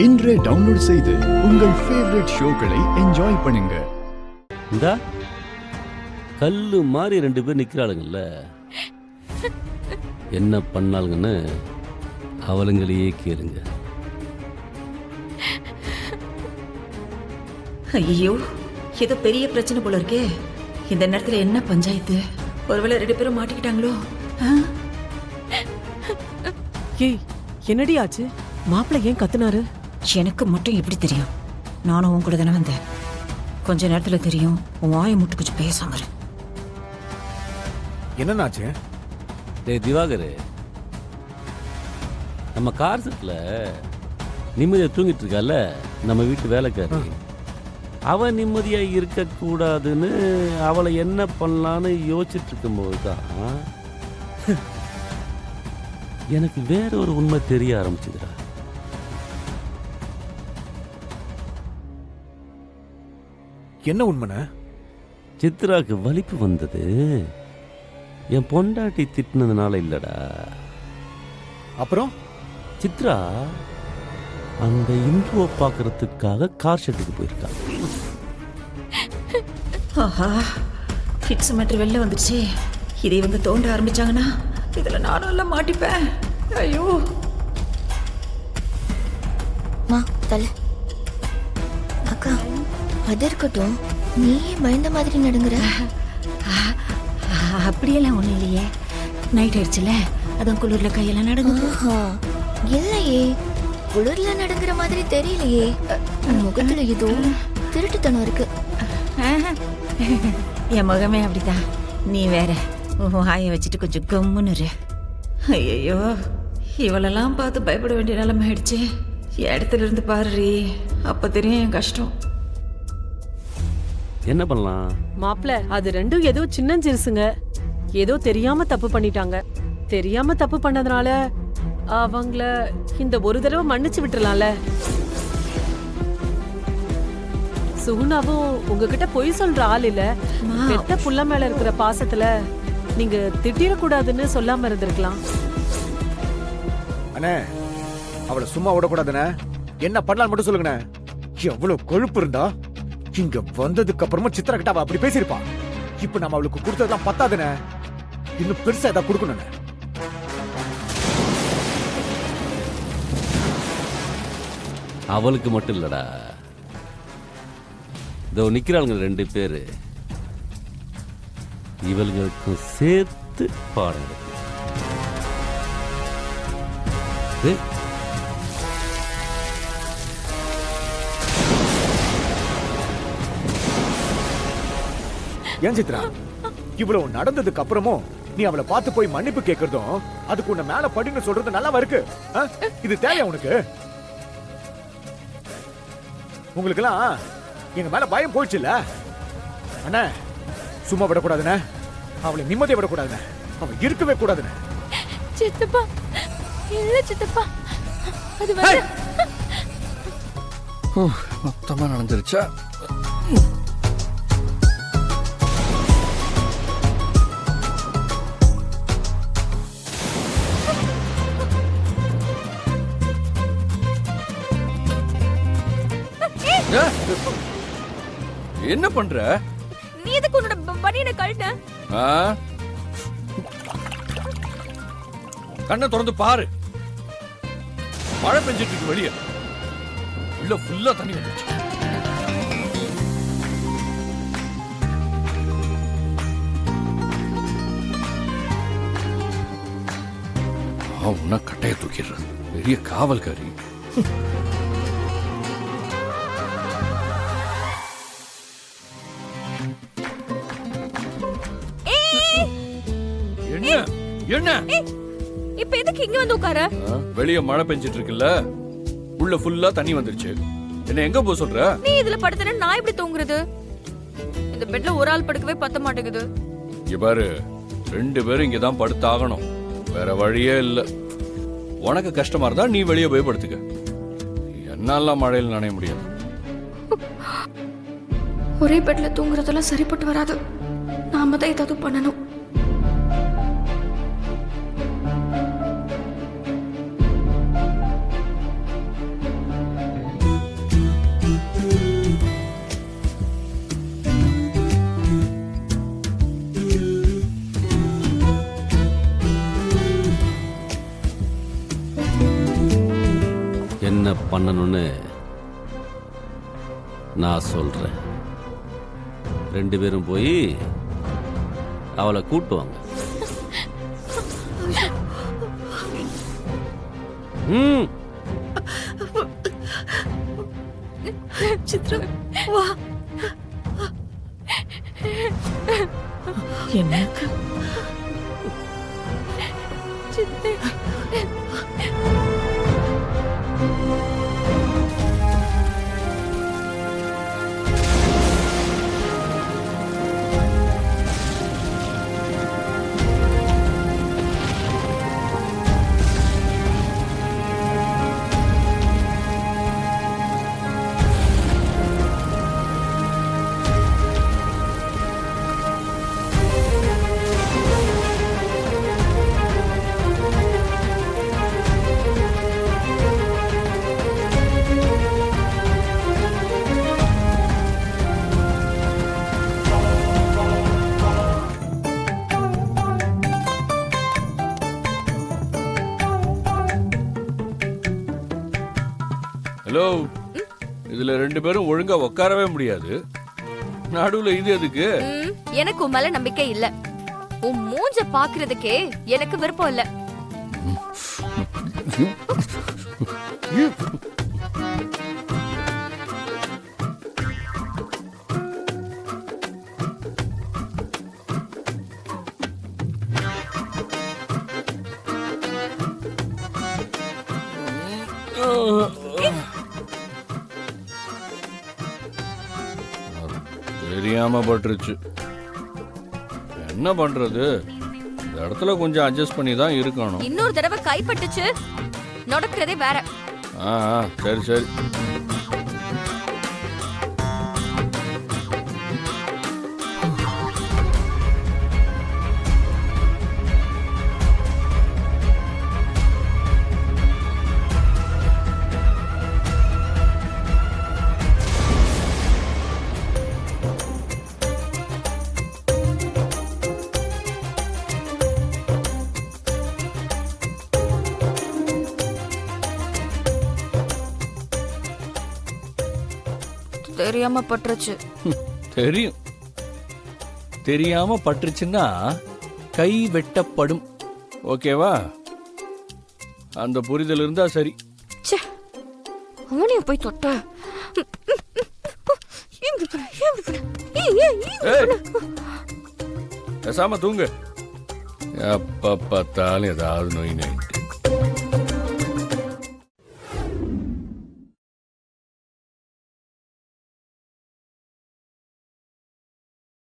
இன்றே டவுன்லோட் செய்து உங்கள் ஃபேவரட் ஷோக்களை என்ஜாய் பண்ணுங்க. இந்தா கல்லு மாதிரி 2 பேர் நிக்கிறாளுங்கல்ல, என்ன பண்ணாளுங்கன்னு அவளுங்களையே கேளுங்க. ஐயோ, ஏதோ பெரிய பிரச்சனை போல இருக்கே. இந்த நேரத்துல என்ன பஞ்சாயத்து? ஒருவேளை 2 பேரும் மாட்டிக்கிட்டாங்களோ? ஏய், என்னடி ஆச்சு? மாப்பிள்ளை ஏன் கத்துனாரு? எனக்கு மட்டும் எப்படி தெரியும்? நானும் உன் கூட தானே வந்தேன். கொஞ்ச நேரத்துல தெரியும். உன் வாயை முட்டு கொஞ்சம் பேசாம இரு. என்னன்னாச்சு? டேய் திவாகரு, நம்ம கார் செட்ல நிம்மதியா தூங்கிட்டு இருக்கால நம்ம வீட்டு வேலைக்காரி, அவ நிம்மதியா இருக்க கூடாதுன்னு அவளை என்ன பண்ணலான்னு யோசிச்சுட்டு இருக்கும்போது தான் எனக்கு வேற ஒரு உண்மை தெரிய ஆரம்பிச்சுதுடா. என்ன உண்மைண்ண? சித்ராக்கு வலிப்பு வந்தது என் பொண்டாட்டி திட்டினதுனால இல்லடா. அப்புறம் சித்ரா அந்த இந்துவை பார்க்கறதுக்காக கார் ஷெட்டுக்கு போயிருக்கா. ஆஹா, ஃபிட்ஸ் மேட்ரு வெளில வந்துடுச்சு. இதை இவங்க தோண்ட ஆரம்பிச்சாங்கன்னா இதுல நானும் எல்லாம் மாட்டிப்பேன். ஐயோ மா தல அக்கா, அது இருக்கட்டும், நீ பயந்த மாதிரி நடுங்குற? அப்படியெல்லாம் ஒண்ணும் இல்லையே. நைட் ஆயிடுச்சுல, அதான் குளிர்ல கையெல்லாம் நடுங்குது. இல்லையே, குளிர்ல நடுங்குற மாதிரி தெரியலையே. முகத்துல ஏதோ திருட்டுத்தனம் இருக்கு. என் முகமே அப்படிதான். நீ வேற வாயை வச்சுட்டு கொஞ்சம் கம்முன்னு இரு. ஐயோ, இவளெல்லாம் பார்த்து பயப்பட வேண்டிய நிலைமை ஆயிடுச்சு. இடத்துல இருந்து பாருறி, அப்ப தெரியும் என் கஷ்டம். என்ன பண்ணலாம்? மாப்பிள்ள, அது ரெண்டும் ஏதோ சின்னஞ்சிறுசுங்க. ஏதோ தெரியாம தப்பு பண்ணிட்டாங்க. தெரியாம தப்பு பண்ணதுனால அவங்கள இந்த ஒரு தடவை மன்னிச்சு விட்டுறலாம்ல. சுகுணாவும் உங்ககிட்ட பொய் சொல்ற ஆள் இல்ல. பெத்த புள்ள மேல இருக்கிற பாசத்துல நீங்க திட்டிடக்கூடாதுன்னு சொல்லாம இருந்திருக்கலாம். அண்ணே, அவளை சும்மா விடக்கூடாதுண்ணே. என்ன பண்ணலாம் மட்டும் சொல்லுங்கண்ணே. எவ்வளவு கொழுப்பு இருந்தா இங்க வந்ததுக்கு அப்புறமா சித்ரா கிட்ட அவ அப்படி பேசியிருப்பா. இப்ப நம்ம அவளுக்கு கொடுத்ததெல்லாம் பத்தாதுண்ணே. இன்னும் பெருசா ஏதாவது கொடுக்கணும்ண்ணே. அவளுக்கு மட்டும் இல்லடா, இதோ நிக்கிறாளுங்க 2 பேரு, இவளுங்களுக்கும் சேர்த்து பாருங்க. ஏன் சித்ரா, இவ்வளவு நடந்ததுக்கு அப்புறமும் நீ அவளை பார்த்து போய் மன்னிப்பு கேட்கறதும், அதுக்கு உன்னை மேல படின்னு சொல்றது நல்லாவா இருக்கு? இது தேவையா உனக்கு? உங்களுக்கு எல்லாம் எங்க மேல பயம் போயிடுச்சுல்ல அண்ணா. சும்மா விடக்கூடாதுண்ணே. அவளை நிம்மதியை விடக்கூடாதுண்ணே. அவ இருக்கவே கூடாதுண்ணே. சித்தப்பா, இல்ல சித்தப்பா, அது மொத்தமா நடந்துருச்சா? என்ன பண்ற? நீ எதுக்கு உன்னோட பனியனை கழட்ட? கண்ணை திறந்து பாரு. மழை பெஞ்சிட்டு இருக்கு வெளியே. உள்ள ஃபுல்லா தண்ணி வந்துச்சு. உன்ன கட்டைய தூக்கிடுறது பெரிய காவல்காரி. என்ன என்ன இப்ப எதுக்கு இங்க வந்து உட்கார? வெளிய மழை பெஞ்சிட்டு இருக்குல்ல, உள்ள ஃபுல்லா தண்ணி வந்துருச்சு. என்ன எங்க போ சொல்ற? நீ இதுல படுத்தன, நான் எப்படி தூங்குறது? இந்த பெட்ல ஒரு ஆள் படுக்கவே பத்த மாட்டேங்குது. இங்க பாரு, 2 பேரும் இங்கதான் படுத்தாகணும். வேற வழியே இல்ல. உனக்கு கஷ்டமா இருந்தா நீ வெளியே போய் படுத்துக்க. என்னால மழையில் நனைய முடியாது. ஒரே பெட்ல தூங்குறதெல்லாம் சரிப்பட்டு வராது. நாம தான் ஏதாவது பண்ணணும். என்ன பண்ணணும்னு நான் சொல்றேன். 2 பேரும் போய் அவளை கூட்டுவாங்க. ம். சித்ரா வா. எனக்கு ஹலோ, இதுல 2 பேரும் ஒழுங்கா உட்காரவே முடியாது. நடுவுல இது எதுக்கு? எனக்கு உன் மேல நம்பிக்கை இல்ல. உன் மூஞ்ச பாக்குறதுக்கே எனக்கு விருப்பம் இல்ல. தெரியாம பட்டுருச்சு. என்ன பண்றது? இந்த இடத்துல கொஞ்சம் அட்ஜஸ்ட் பண்ணி தான் இருக்கணும். இன்னொரு தடவை கைப்பட்டுச்சு நடக்கிறதே வேற. ஆ ஆ, சரி சரி. தெரியாம பட்டுருச்சு. தெரியும். தெரியாம பட்டுருச்சுன்னா கை வெட்டப்படும். ஓகேவா? அந்த புரிதல் இருந்தா சரி. அவனையும் போய் தொட்ட. ஏய், பேசாம தூங்கு. எப்ப பார்த்தாலும் ஏதாவது நோய் நோயிட்டு.